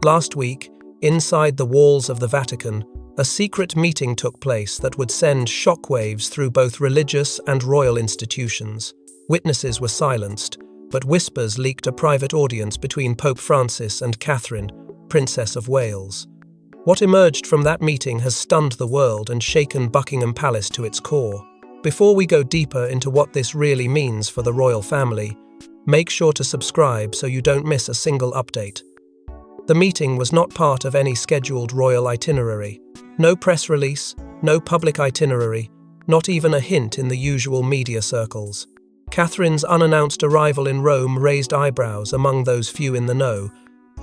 Last week, inside the walls of the Vatican, a secret meeting took place that would send shockwaves through both religious and royal institutions. Witnesses were silenced, but whispers leaked a private audience between Pope Francis and Catherine, Princess of Wales. What emerged from that meeting has stunned the world and shaken Buckingham Palace to its core. Before we go deeper into what this really means for the royal family, make sure to subscribe so you don't miss a single update. The meeting was not part of any scheduled royal itinerary. No press release, no public itinerary, not even a hint in the usual media circles. Catherine's unannounced arrival in Rome raised eyebrows among those few in the know,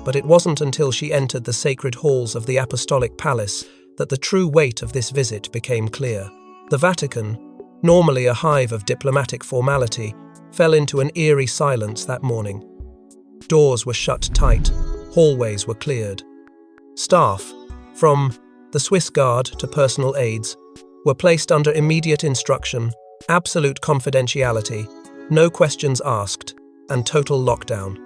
but it wasn't until she entered the sacred halls of the Apostolic Palace that the true weight of this visit became clear. The Vatican, normally a hive of diplomatic formality, fell into an eerie silence that morning. Doors were shut tight, hallways were cleared. Staff, from the Swiss Guard to personal aides, were placed under immediate instruction, absolute confidentiality, no questions asked, and total lockdown.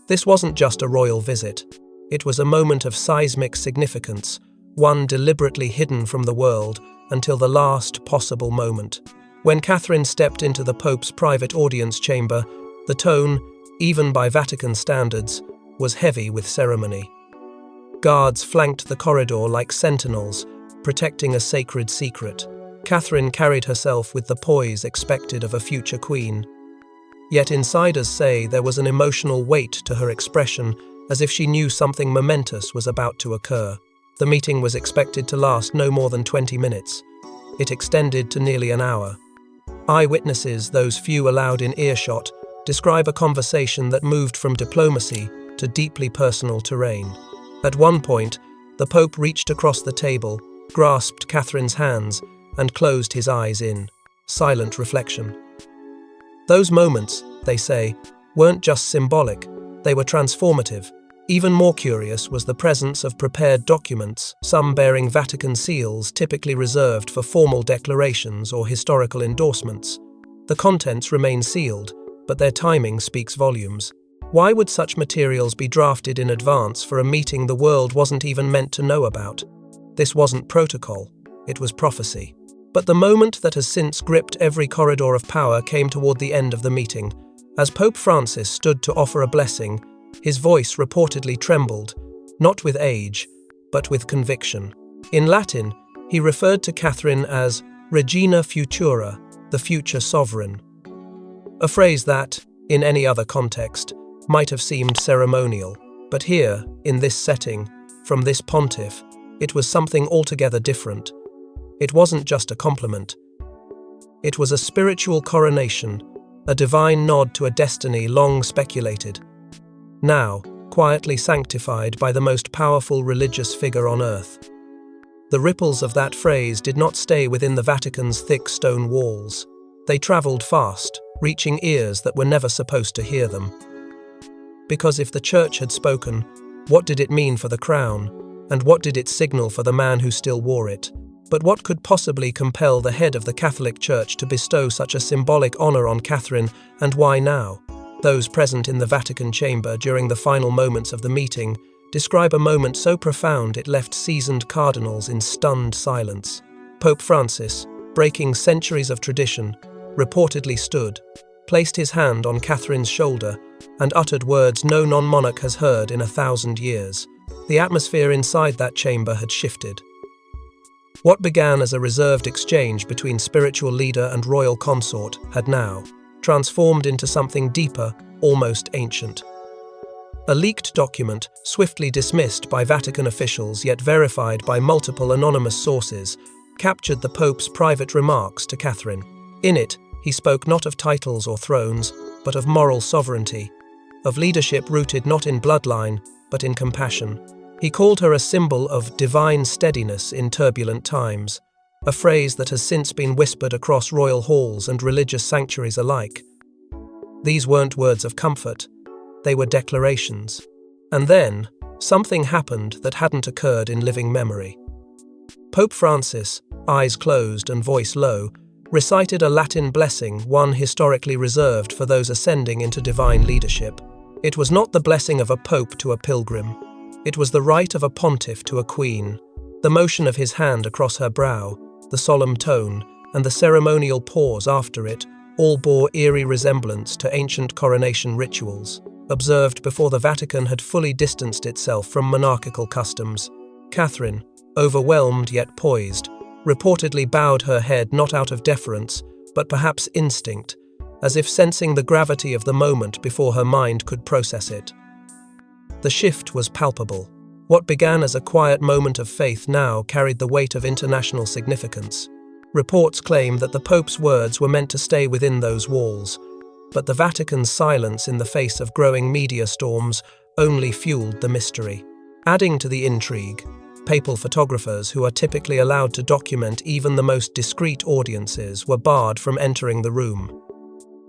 This wasn't just a royal visit. It was a moment of seismic significance, one deliberately hidden from the world until the last possible moment. When Catherine stepped into the Pope's private audience chamber, the tone, even by Vatican standards, was heavy with ceremony. Guards flanked the corridor like sentinels, protecting a sacred secret. Catherine carried herself with the poise expected of a future queen. Yet insiders say there was an emotional weight to her expression, as if she knew something momentous was about to occur. The meeting was expected to last no more than 20 minutes. It extended to nearly an hour. Eyewitnesses, those few allowed in earshot, describe a conversation that moved from diplomacy to deeply personal terrain. At one point, the Pope reached across the table, grasped Catherine's hands, and closed his eyes in silent reflection. Those moments, they say, weren't just symbolic, they were transformative. Even more curious was the presence of prepared documents, some bearing Vatican seals typically reserved for formal declarations or historical endorsements. The contents remain sealed, but their timing speaks volumes. Why would such materials be drafted in advance for a meeting the world wasn't even meant to know about? This wasn't protocol, it was prophecy. But the moment that has since gripped every corridor of power came toward the end of the meeting. As Pope Francis stood to offer a blessing, his voice reportedly trembled, not with age, but with conviction. In Latin, he referred to Catherine as Regina Futura, the future sovereign. A phrase that, in any other context, might have seemed ceremonial, but here, in this setting, from this pontiff, it was something altogether different. It wasn't just a compliment. It was a spiritual coronation, a divine nod to a destiny long speculated, now quietly sanctified by the most powerful religious figure on earth. The ripples of that phrase did not stay within the Vatican's thick stone walls. They traveled fast, reaching ears that were never supposed to hear them. Because if the Church had spoken, what did it mean for the crown, and what did it signal for the man who still wore it? But what could possibly compel the head of the Catholic Church to bestow such a symbolic honor on Catherine, and why now? Those present in the Vatican chamber during the final moments of the meeting describe a moment so profound it left seasoned cardinals in stunned silence. Pope Francis, breaking centuries of tradition, reportedly stood, placed his hand on Catherine's shoulder, and uttered words no non-monarch has heard in 1,000 years. The atmosphere inside that chamber had shifted. What began as a reserved exchange between spiritual leader and royal consort had now transformed into something deeper, almost ancient. A leaked document, swiftly dismissed by Vatican officials yet verified by multiple anonymous sources, captured the Pope's private remarks to Catherine. In it, he spoke not of titles or thrones, but of moral sovereignty, of leadership rooted not in bloodline, but in compassion. He called her a symbol of divine steadiness in turbulent times, a phrase that has since been whispered across royal halls and religious sanctuaries alike. These weren't words of comfort, they were declarations. And then, something happened that hadn't occurred in living memory. Pope Francis, eyes closed and voice low, recited a Latin blessing, one historically reserved for those ascending into divine leadership. It was not the blessing of a pope to a pilgrim. It was the right of a pontiff to a queen. The motion of his hand across her brow, the solemn tone, and the ceremonial pause after it all bore eerie resemblance to ancient coronation rituals, observed before the Vatican had fully distanced itself from monarchical customs. Catherine, overwhelmed yet poised, reportedly bowed her head not out of deference, but perhaps instinct, as if sensing the gravity of the moment before her mind could process it. The shift was palpable. What began as a quiet moment of faith now carried the weight of international significance. Reports claim that the Pope's words were meant to stay within those walls, but the Vatican's silence in the face of growing media storms only fueled the mystery. Adding to the intrigue, papal photographers, who are typically allowed to document even the most discreet audiences, were barred from entering the room.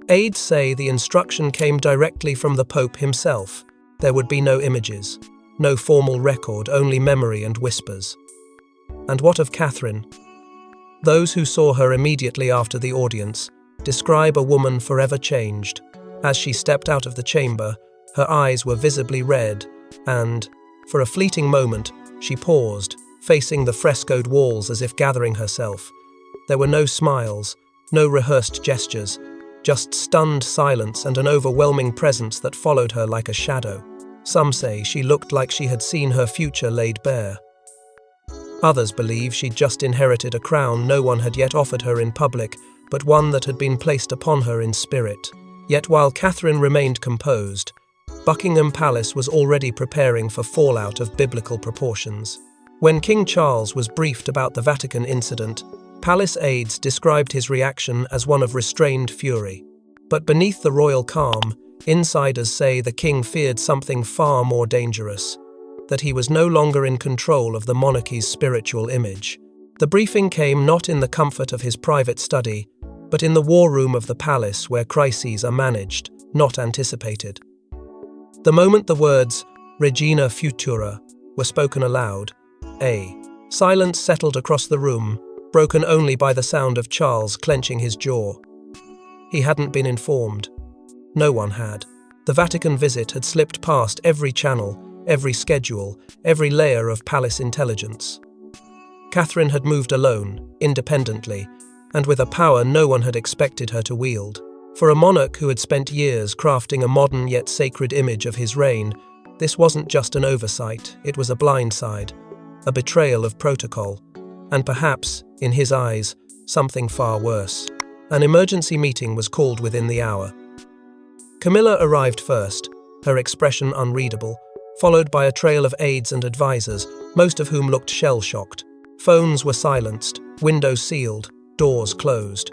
Aides say the instruction came directly from the Pope himself. There would be no images, no formal record, only memory and whispers. And what of Catherine? Those who saw her immediately after the audience describe a woman forever changed. As she stepped out of the chamber, her eyes were visibly red, and, for a fleeting moment, she paused, facing the frescoed walls as if gathering herself. There were no smiles, no rehearsed gestures, just stunned silence and an overwhelming presence that followed her like a shadow. Some say she looked like she had seen her future laid bare. Others believe she'd just inherited a crown no one had yet offered her in public, but one that had been placed upon her in spirit. Yet while Catherine remained composed, Buckingham Palace was already preparing for fallout of biblical proportions. When King Charles was briefed about the Vatican incident, palace aides described his reaction as one of restrained fury. But beneath the royal calm, insiders say the king feared something far more dangerous, that he was no longer in control of the monarchy's spiritual image. The briefing came not in the comfort of his private study, but in the war room of the palace where crises are managed, not anticipated. The moment the words Regina Futura were spoken aloud, a silence settled across the room, broken only by the sound of Charles clenching his jaw. He hadn't been informed. No one had. The Vatican visit had slipped past every channel, every schedule, every layer of palace intelligence. Catherine had moved alone, independently, and with a power no one had expected her to wield. For a monarch who had spent years crafting a modern yet sacred image of his reign, this wasn't just an oversight, it was a blindside, a betrayal of protocol, and perhaps, in his eyes, something far worse. An emergency meeting was called within the hour. Camilla arrived first, her expression unreadable, followed by a trail of aides and advisors, most of whom looked shell-shocked. Phones were silenced, windows sealed, doors closed.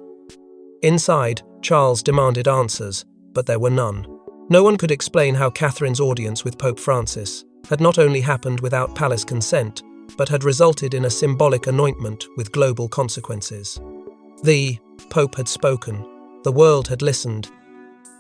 Inside, Charles demanded answers, but there were none. No one could explain how Catherine's audience with Pope Francis had not only happened without palace consent, but had resulted in a symbolic anointment with global consequences. The Pope had spoken, the world had listened,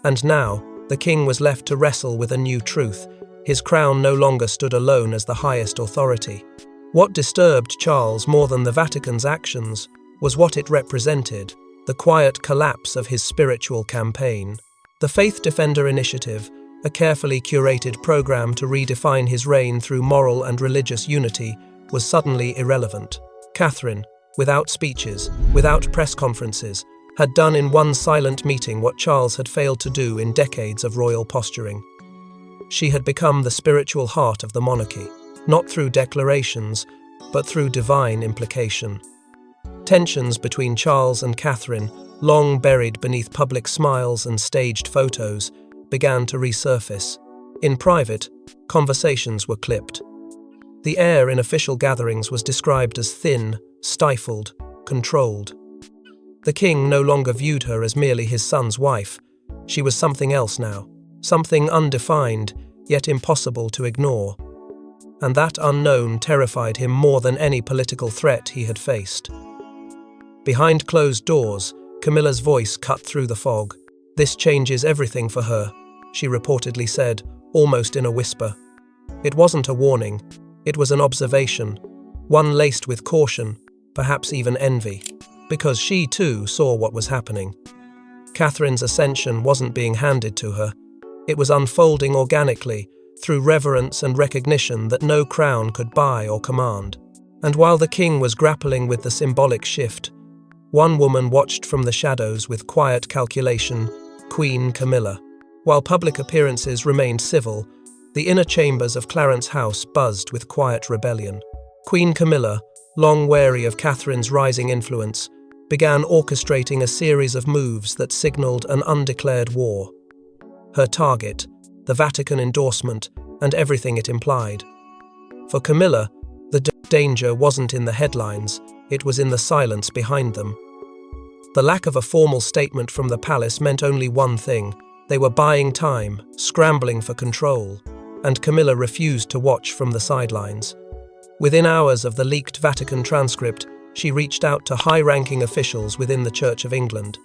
and now the king was left to wrestle with a new truth. His crown no longer stood alone as the highest authority. What disturbed Charles more than the Vatican's actions was what it represented, the quiet collapse of his spiritual campaign. The Faith Defender Initiative, a carefully curated program to redefine his reign through moral and religious unity, was suddenly irrelevant. Catherine, without speeches, without press conferences, had done in one silent meeting what Charles had failed to do in decades of royal posturing. She had become the spiritual heart of the monarchy, not through declarations, but through divine implication. Tensions between Charles and Catherine, long buried beneath public smiles and staged photos, began to resurface. In private, conversations were clipped. The air in official gatherings was described as thin, stifled, controlled. The king no longer viewed her as merely his son's wife. She was something else now, something undefined, yet impossible to ignore. And that unknown terrified him more than any political threat he had faced. Behind closed doors, Camilla's voice cut through the fog. "This changes everything for her," she reportedly said, almost in a whisper. It wasn't a warning, it was an observation, one laced with caution, perhaps even envy, because she too saw what was happening. Catherine's ascension wasn't being handed to her. It was unfolding organically, through reverence and recognition that no crown could buy or command. And while the king was grappling with the symbolic shift, one woman watched from the shadows with quiet calculation, Queen Camilla. While public appearances remained civil, the inner chambers of Clarence House buzzed with quiet rebellion. Queen Camilla, long wary of Catherine's rising influence, began orchestrating a series of moves that signaled an undeclared war. Her target, the Vatican endorsement, and everything it implied. For Camilla, the danger wasn't in the headlines, it was in the silence behind them. The lack of a formal statement from the palace meant only one thing: they were buying time, scrambling for control, and Camilla refused to watch from the sidelines. Within hours of the leaked Vatican transcript, she reached out to high-ranking officials within the Church of England.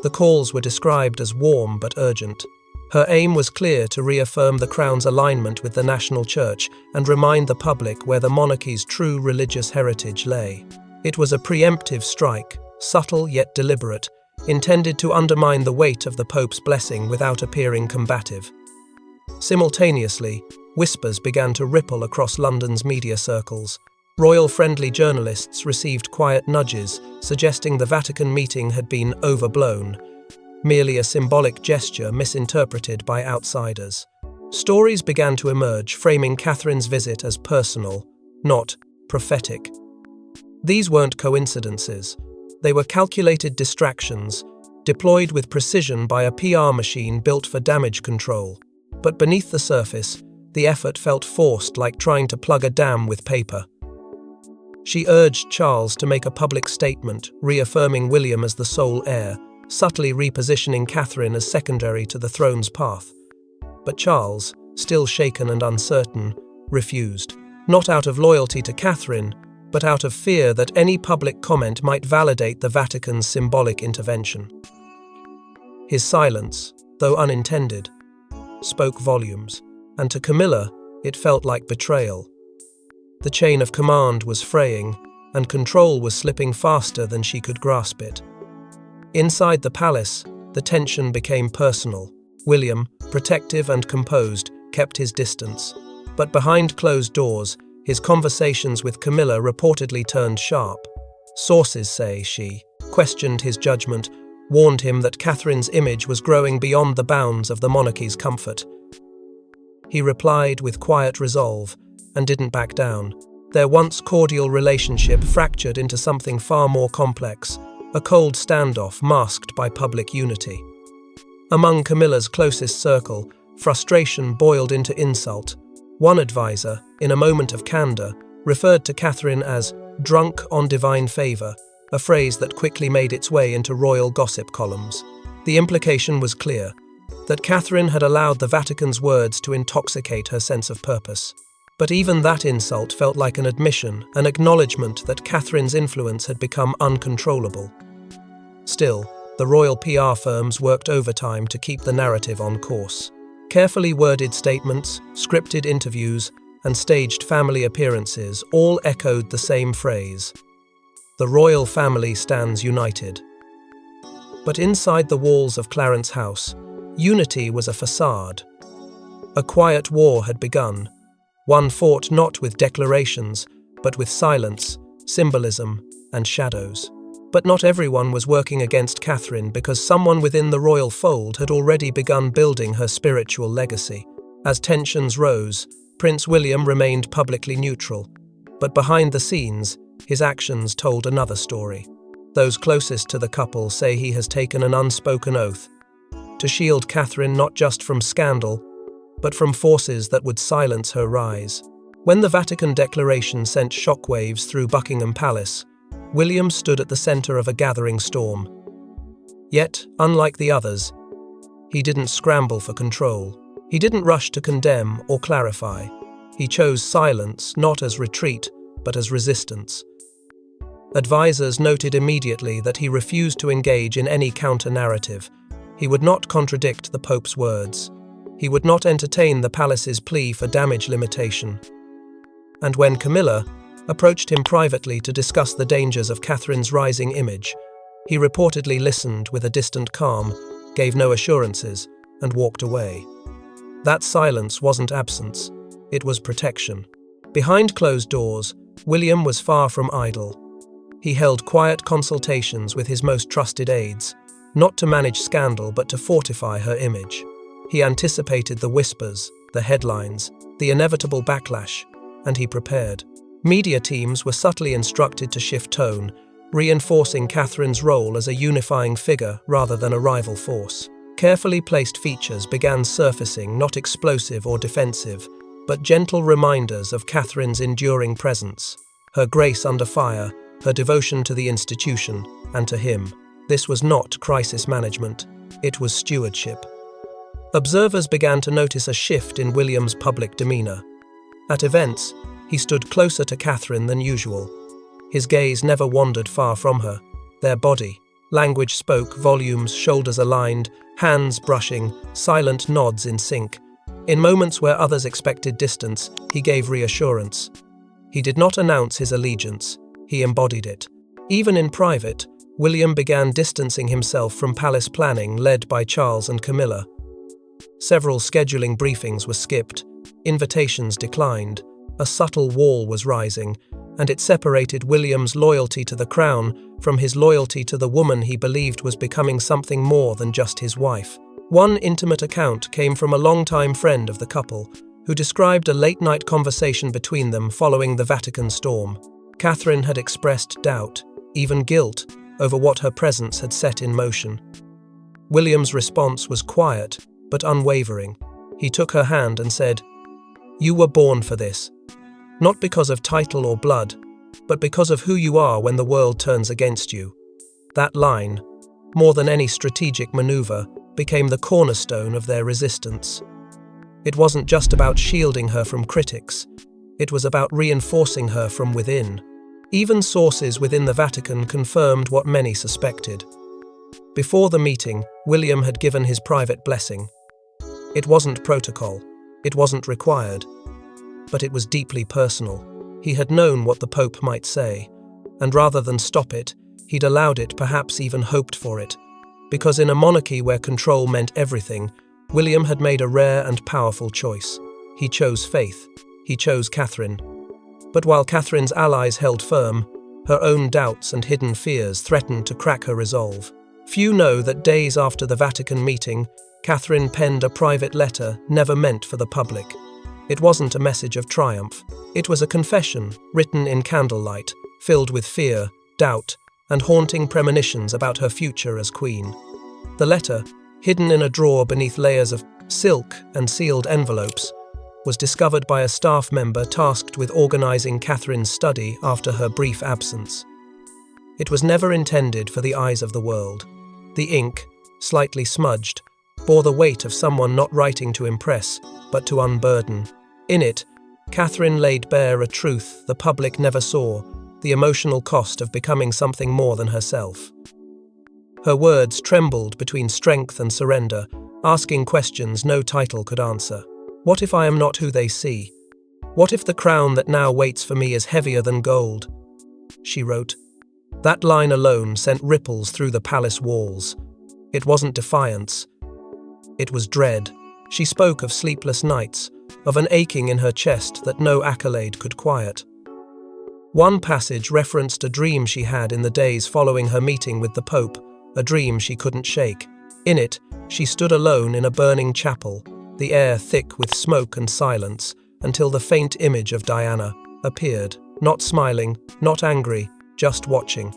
The calls were described as warm but urgent. Her aim was clear: to reaffirm the Crown's alignment with the national church and remind the public where the monarchy's true religious heritage lay. It was a preemptive strike, subtle yet deliberate, intended to undermine the weight of the Pope's blessing without appearing combative. Simultaneously, whispers began to ripple across London's media circles. Royal-friendly journalists received quiet nudges, suggesting the Vatican meeting had been overblown, merely a symbolic gesture misinterpreted by outsiders. Stories began to emerge, framing Catherine's visit as personal, not prophetic. These weren't coincidences. They were calculated distractions, deployed with precision by a PR machine built for damage control. But beneath the surface, the effort felt forced, like trying to plug a dam with paper. She urged Charles to make a public statement, reaffirming William as the sole heir, subtly repositioning Catherine as secondary to the throne's path. But Charles, still shaken and uncertain, refused, not out of loyalty to Catherine, but out of fear that any public comment might validate the Vatican's symbolic intervention. His silence, though unintended, spoke volumes, and to Camilla, it felt like betrayal. The chain of command was fraying, and control was slipping faster than she could grasp it. Inside the palace, the tension became personal. William, protective and composed, kept his distance. But behind closed doors, his conversations with Camilla reportedly turned sharp. Sources say she questioned his judgment, warned him that Catherine's image was growing beyond the bounds of the monarchy's comfort. He replied with quiet resolve, and didn't back down. Their once cordial relationship fractured into something far more complex, a cold standoff masked by public unity. Among Camilla's closest circle, frustration boiled into insult. One advisor, in a moment of candor, referred to Catherine as drunk on divine favor, a phrase that quickly made its way into royal gossip columns. The implication was clear, that Catherine had allowed the Vatican's words to intoxicate her sense of purpose. But even that insult felt like an admission, an acknowledgement that Catherine's influence had become uncontrollable. Still, the royal PR firms worked overtime to keep the narrative on course. Carefully worded statements, scripted interviews, and staged family appearances all echoed the same phrase: the royal family stands united. But inside the walls of Clarence House, unity was a facade. A quiet war had begun, one fought not with declarations, but with silence, symbolism, and shadows. But not everyone was working against Catherine, because someone within the royal fold had already begun building her spiritual legacy. As tensions rose, Prince William remained publicly neutral, but behind the scenes, his actions told another story. Those closest to the couple say he has taken an unspoken oath to shield Catherine not just from scandal, but from forces that would silence her rise. When the Vatican Declaration sent shockwaves through Buckingham Palace, William stood at the center of a gathering storm. Yet, unlike the others, he didn't scramble for control. He didn't rush to condemn or clarify. He chose silence, not as retreat, but as resistance. Advisors noted immediately that he refused to engage in any counter-narrative. He would not contradict the Pope's words. He would not entertain the palace's plea for damage limitation. And when Camilla approached him privately to discuss the dangers of Catherine's rising image, he reportedly listened with a distant calm, gave no assurances, and walked away. That silence wasn't absence, it was protection. Behind closed doors, William was far from idle. He held quiet consultations with his most trusted aides, not to manage scandal but to fortify her image. He anticipated the whispers, the headlines, the inevitable backlash, and he prepared. Media teams were subtly instructed to shift tone, reinforcing Catherine's role as a unifying figure rather than a rival force. Carefully placed features began surfacing, not explosive or defensive, but gentle reminders of Catherine's enduring presence, her grace under fire, her devotion to the institution, and to him. This was not crisis management, it was stewardship. Observers began to notice a shift in William's public demeanour. At events, he stood closer to Catherine than usual. His gaze never wandered far from her. Their body language spoke volumes, shoulders aligned, hands brushing, silent nods in sync. In moments where others expected distance, he gave reassurance. He did not announce his allegiance, he embodied it. Even in private, William began distancing himself from palace planning led by Charles and Camilla. Several scheduling briefings were skipped, invitations declined, a subtle wall was rising, and it separated William's loyalty to the crown from his loyalty to the woman he believed was becoming something more than just his wife. One intimate account came from a longtime friend of the couple, who described a late-night conversation between them following the Vatican storm. Catherine had expressed doubt, even guilt, over what her presence had set in motion. William's response was quiet, but unwavering. He took her hand and said, "You were born for this. Not because of title or blood, but because of who you are when the world turns against you." That line, more than any strategic maneuver, became the cornerstone of their resistance. It wasn't just about shielding her from critics, it was about reinforcing her from within. Even sources within the Vatican confirmed what many suspected. Before the meeting, William had given his private blessing. It wasn't protocol, it wasn't required, but it was deeply personal. He had known what the Pope might say, and rather than stop it, he'd allowed it, perhaps even hoped for it. Because in a monarchy where control meant everything, William had made a rare and powerful choice. He chose faith. He chose Catherine. But while Catherine's allies held firm, her own doubts and hidden fears threatened to crack her resolve. Few know that days after the Vatican meeting, Catherine penned a private letter never meant for the public. It wasn't a message of triumph. It was a confession, written in candlelight, filled with fear, doubt, and haunting premonitions about her future as queen. The letter, hidden in a drawer beneath layers of silk and sealed envelopes, was discovered by a staff member tasked with organizing Catherine's study after her brief absence. It was never intended for the eyes of the world. The ink, slightly smudged, bore the weight of someone not writing to impress, but to unburden. In it, Catherine laid bare a truth the public never saw, the emotional cost of becoming something more than herself. Her words trembled between strength and surrender, asking questions no title could answer. What if I am not who they see? What if the crown that now waits for me is heavier than gold? She wrote. That line alone sent ripples through the palace walls. It wasn't defiance. It was dread. She spoke of sleepless nights, of an aching in her chest that no accolade could quiet. One passage referenced a dream she had in the days following her meeting with the Pope, a dream she couldn't shake. In it, she stood alone in a burning chapel, the air thick with smoke and silence, until the faint image of Diana appeared, not smiling, not angry, just watching.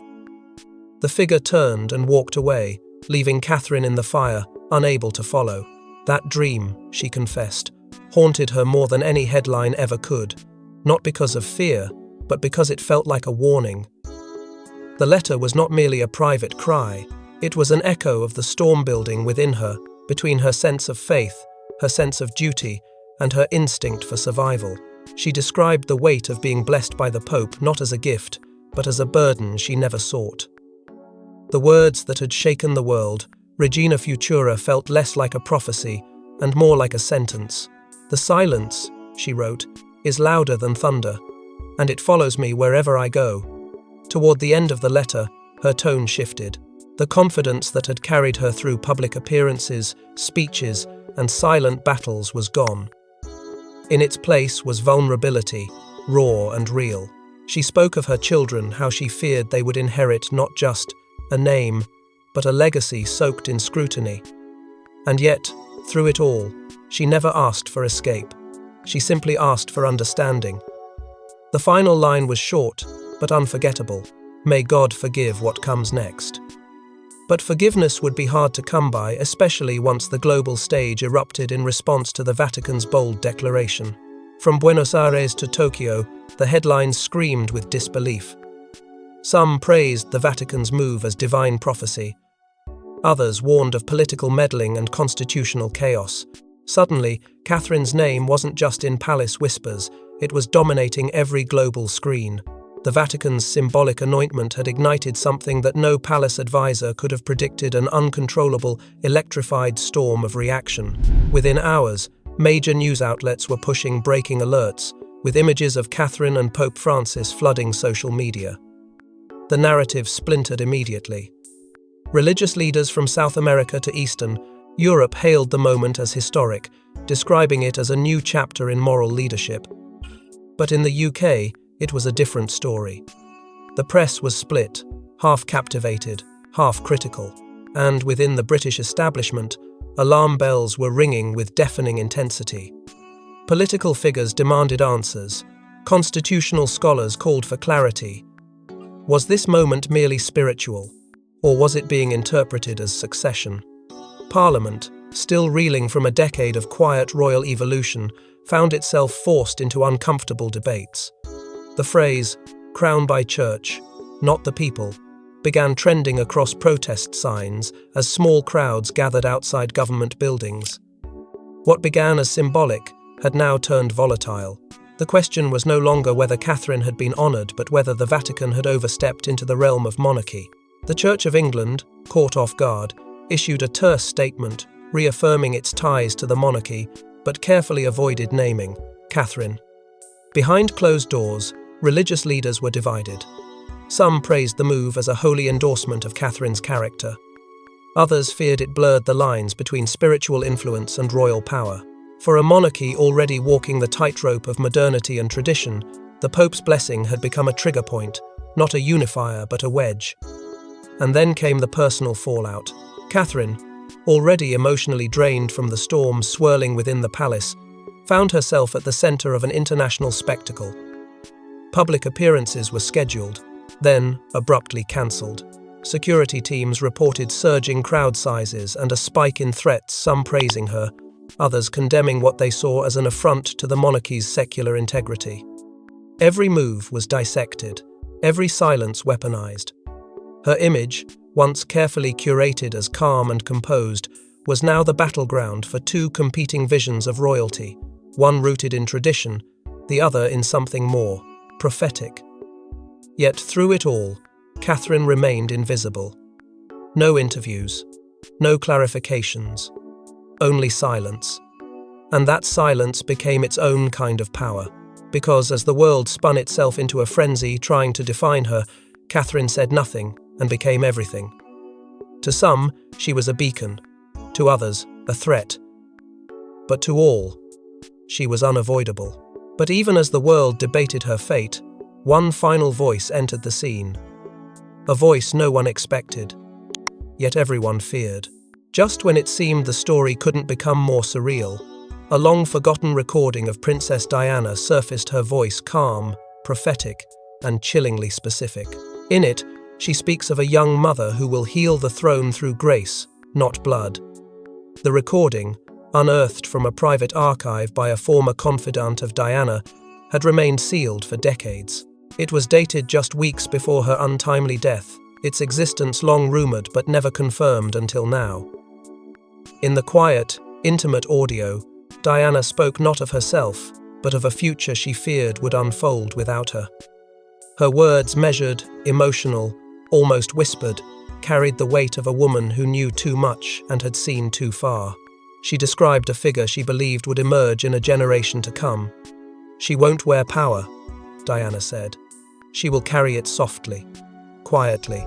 The figure turned and walked away, leaving Catherine in the fire, unable to follow. That dream, she confessed, haunted her more than any headline ever could, not because of fear, but because it felt like a warning. The letter was not merely a private cry, it was an echo of the storm building within her, between her sense of faith, her sense of duty, and her instinct for survival. She described the weight of being blessed by the Pope not as a gift, but as a burden she never sought. The words that had shaken the world, Regina Futura, felt less like a prophecy and more like a sentence. The silence, she wrote, is louder than thunder, and it follows me wherever I go. Toward the end of the letter, her tone shifted. The confidence that had carried her through public appearances, speeches, and silent battles was gone. In its place was vulnerability, raw and real. She spoke of her children, how she feared they would inherit not just a name, but a legacy soaked in scrutiny. And yet, through it all, she never asked for escape. She simply asked for understanding. The final line was short, but unforgettable. May God forgive what comes next. But forgiveness would be hard to come by, especially once the global stage erupted in response to the Vatican's bold declaration. From Buenos Aires to Tokyo, the headlines screamed with disbelief. Some praised the Vatican's move as divine prophecy. Others warned of political meddling and constitutional chaos. Suddenly, Catherine's name wasn't just in palace whispers, it was dominating every global screen. The Vatican's symbolic anointment had ignited something that no palace advisor could have predicted: an uncontrollable, electrified storm of reaction. Within hours, major news outlets were pushing breaking alerts, with images of Catherine and Pope Francis flooding social media. The narrative splintered immediately. Religious leaders from South America to Eastern Europe hailed the moment as historic, describing it as a new chapter in moral leadership. But in the UK, it was a different story. The press was split, half captivated, half critical, and within the British establishment, alarm bells were ringing with deafening intensity. Political figures demanded answers. Constitutional scholars called for clarity. Was this moment merely spiritual, or was it being interpreted as succession? Parliament, still reeling from a decade of quiet royal evolution, found itself forced into uncomfortable debates. The phrase, "crown by church, not the people," began trending across protest signs as small crowds gathered outside government buildings. What began as symbolic had now turned volatile. The question was no longer whether Catherine had been honoured, but whether the Vatican had overstepped into the realm of monarchy. The Church of England, caught off guard, issued a terse statement, reaffirming its ties to the monarchy, but carefully avoided naming Catherine. Behind closed doors, religious leaders were divided. Some praised the move as a holy endorsement of Catherine's character. Others feared it blurred the lines between spiritual influence and royal power. For a monarchy already walking the tightrope of modernity and tradition, the Pope's blessing had become a trigger point, not a unifier but a wedge. And then came the personal fallout. Catherine, already emotionally drained from the storms swirling within the palace, found herself at the centre of an international spectacle. Public appearances were scheduled, then abruptly cancelled. Security teams reported surging crowd sizes and a spike in threats, some praising her, others condemning what they saw as an affront to the monarchy's secular integrity. Every move was dissected, every silence weaponized. Her image, once carefully curated as calm and composed, was now the battleground for two competing visions of royalty, one rooted in tradition, the other in something more prophetic. Yet through it all, Catherine remained invisible. No interviews, no clarifications, only silence. And that silence became its own kind of power, because as the world spun itself into a frenzy trying to define her, Catherine said nothing and became everything. To some, she was a beacon, to others, a threat. But to all, she was unavoidable. But even as the world debated her fate, one final voice entered the scene. A voice no one expected, yet everyone feared. Just when it seemed the story couldn't become more surreal, a long-forgotten recording of Princess Diana surfaced, her voice calm, prophetic, and chillingly specific. In it, she speaks of a young mother who will heal the throne through grace, not blood. The recording, unearthed from a private archive by a former confidant of Diana, had remained sealed for decades. It was dated just weeks before her untimely death, its existence long rumoured but never confirmed until now. In the quiet, intimate audio, Diana spoke not of herself, but of a future she feared would unfold without her. Her words, measured, emotional, almost whispered, carried the weight of a woman who knew too much and had seen too far. She described a figure she believed would emerge in a generation to come. "She won't wear power," Diana said. "She will carry it softly, quietly,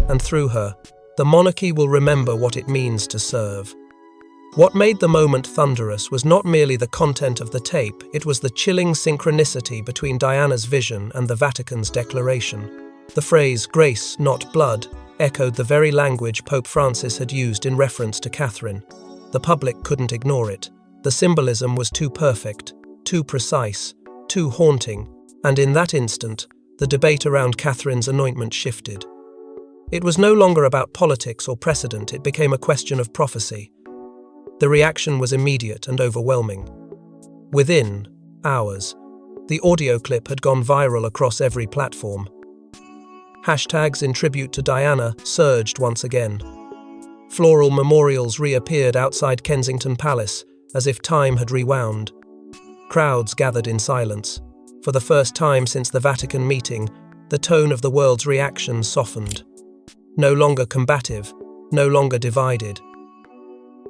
and through her, the monarchy will remember what it means to serve." What made the moment thunderous was not merely the content of the tape, it was the chilling synchronicity between Diana's vision and the Vatican's declaration. The phrase, "grace, not blood," echoed the very language Pope Francis had used in reference to Catherine. The public couldn't ignore it. The symbolism was too perfect, too precise, too haunting, and in that instant, the debate around Catherine's anointment shifted. It was no longer about politics or precedent, it became a question of prophecy. The reaction was immediate and overwhelming. Within hours, the audio clip had gone viral across every platform. Hashtags in tribute to Diana surged once again. Floral memorials reappeared outside Kensington Palace, as if time had rewound. Crowds gathered in silence. For the first time since the Vatican meeting, the tone of the world's reaction softened. No longer combative, no longer divided.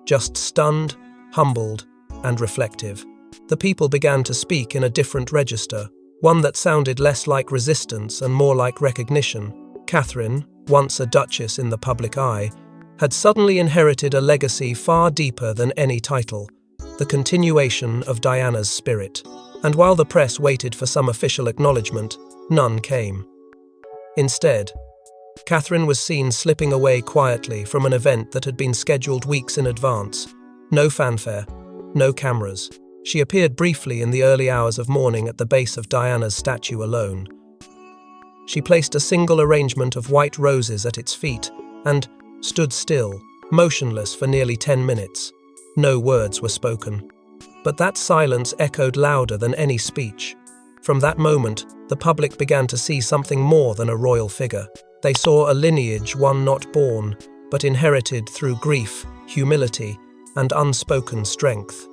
Just stunned, humbled, and reflective. The people began to speak in a different register, one that sounded less like resistance and more like recognition. Catherine, once a duchess in the public eye, had suddenly inherited a legacy far deeper than any title, the continuation of Diana's spirit. And while the press waited for some official acknowledgement, none came. Instead, Catherine was seen slipping away quietly from an event that had been scheduled weeks in advance. No fanfare, no cameras. She appeared briefly in the early hours of morning at the base of Diana's statue alone. She placed a single arrangement of white roses at its feet and stood still, motionless for nearly 10 minutes. No words were spoken. But that silence echoed louder than any speech. From that moment, the public began to see something more than a royal figure. They saw a lineage, one not born, but inherited through grief, humility, and unspoken strength.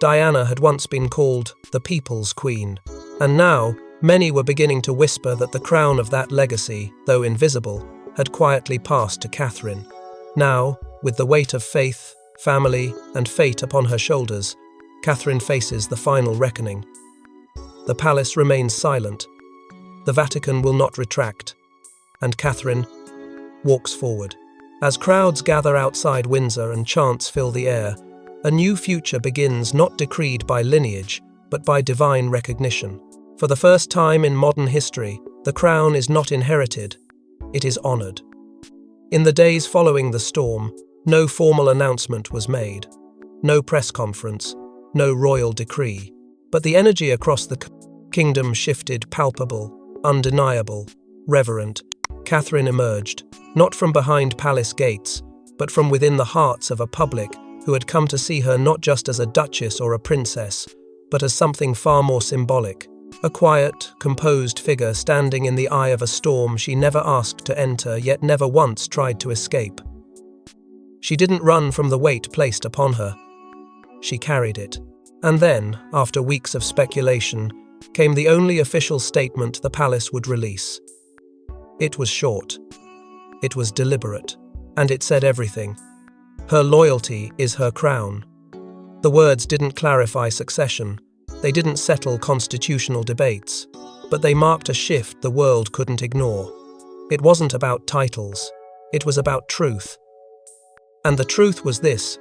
Diana had once been called the People's Queen, and now many were beginning to whisper that the crown of that legacy, though invisible, had quietly passed to Catherine. Now, with the weight of faith, family, and fate upon her shoulders, Catherine faces the final reckoning. The palace remains silent. The Vatican will not retract. And Catherine walks forward. As crowds gather outside Windsor and chants fill the air, a new future begins, not decreed by lineage, but by divine recognition. For the first time in modern history, the crown is not inherited, it is honored. In the days following the storm, no formal announcement was made, no press conference, no royal decree, but the energy across the kingdom shifted, palpable, undeniable, reverent. Catherine emerged, not from behind palace gates, but from within the hearts of a public who had come to see her not just as a duchess or a princess, but as something far more symbolic. A quiet, composed figure standing in the eye of a storm she never asked to enter, yet never once tried to escape. She didn't run from the weight placed upon her. She carried it. And then, after weeks of speculation, came the only official statement the palace would release. It was short. It was deliberate. And it said everything. Her loyalty is her crown. The words didn't clarify succession. They didn't settle constitutional debates. But they marked a shift the world couldn't ignore. It wasn't about titles. It was about truth. And the truth was this.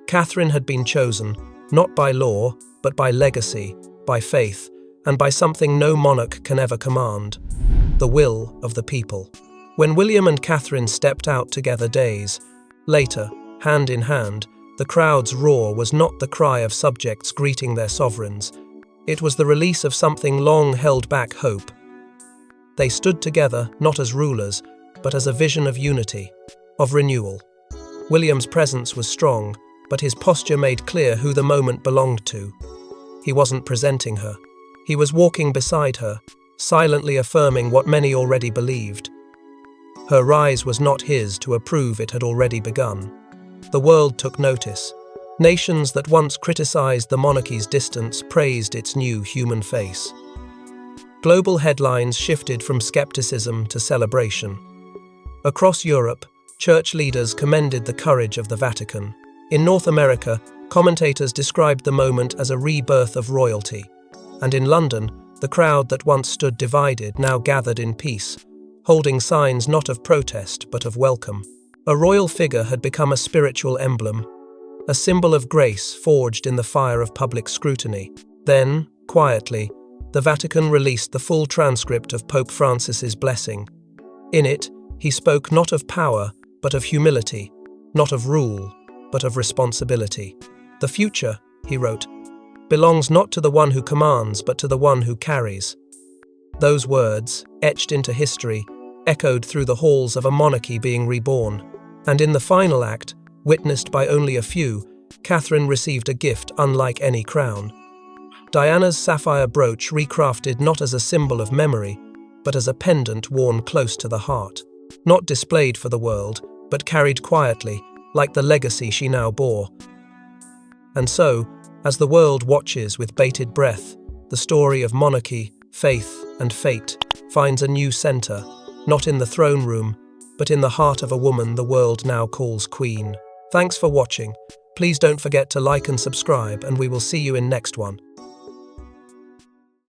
Catherine had been chosen, not by law, but by legacy, by faith, and by something no monarch can ever command. The will of the people. When William and Catherine stepped out together days later, hand in hand, the crowd's roar was not the cry of subjects greeting their sovereigns. It was the release of something long held back, hope. They stood together not as rulers, but as a vision of unity, of renewal. William's presence was strong, but his posture made clear who the moment belonged to. He wasn't presenting her. He was walking beside her, silently affirming what many already believed. Her rise was not his to approve, it had already begun. The world took notice. Nations that once criticized the monarchy's distance praised its new human face. Global headlines shifted from skepticism to celebration. Across Europe, church leaders commended the courage of the Vatican. In North America, commentators described the moment as a rebirth of royalty. And in London, the crowd that once stood divided now gathered in peace, holding signs not of protest but of welcome. A royal figure had become a spiritual emblem. a symbol of grace forged in the fire of public scrutiny. Then, quietly, the Vatican released the full transcript of Pope Francis's blessing. In it, he spoke not of power, but of humility, not of rule, but of responsibility. The future, he wrote, belongs not to the one who commands, but to the one who carries. Those words, etched into history, echoed through the halls of a monarchy being reborn. And in the final act, witnessed by only a few, Catherine received a gift unlike any crown. Diana's sapphire brooch recrafted not as a symbol of memory, but as a pendant worn close to the heart. Not displayed for the world, but carried quietly, like the legacy she now bore. And so, as the world watches with bated breath, the story of monarchy, faith, and fate finds a new center, not in the throne room, but in the heart of a woman the world now calls Queen. Thanks for watching. Please don't forget to like and subscribe, and we will see you in next one.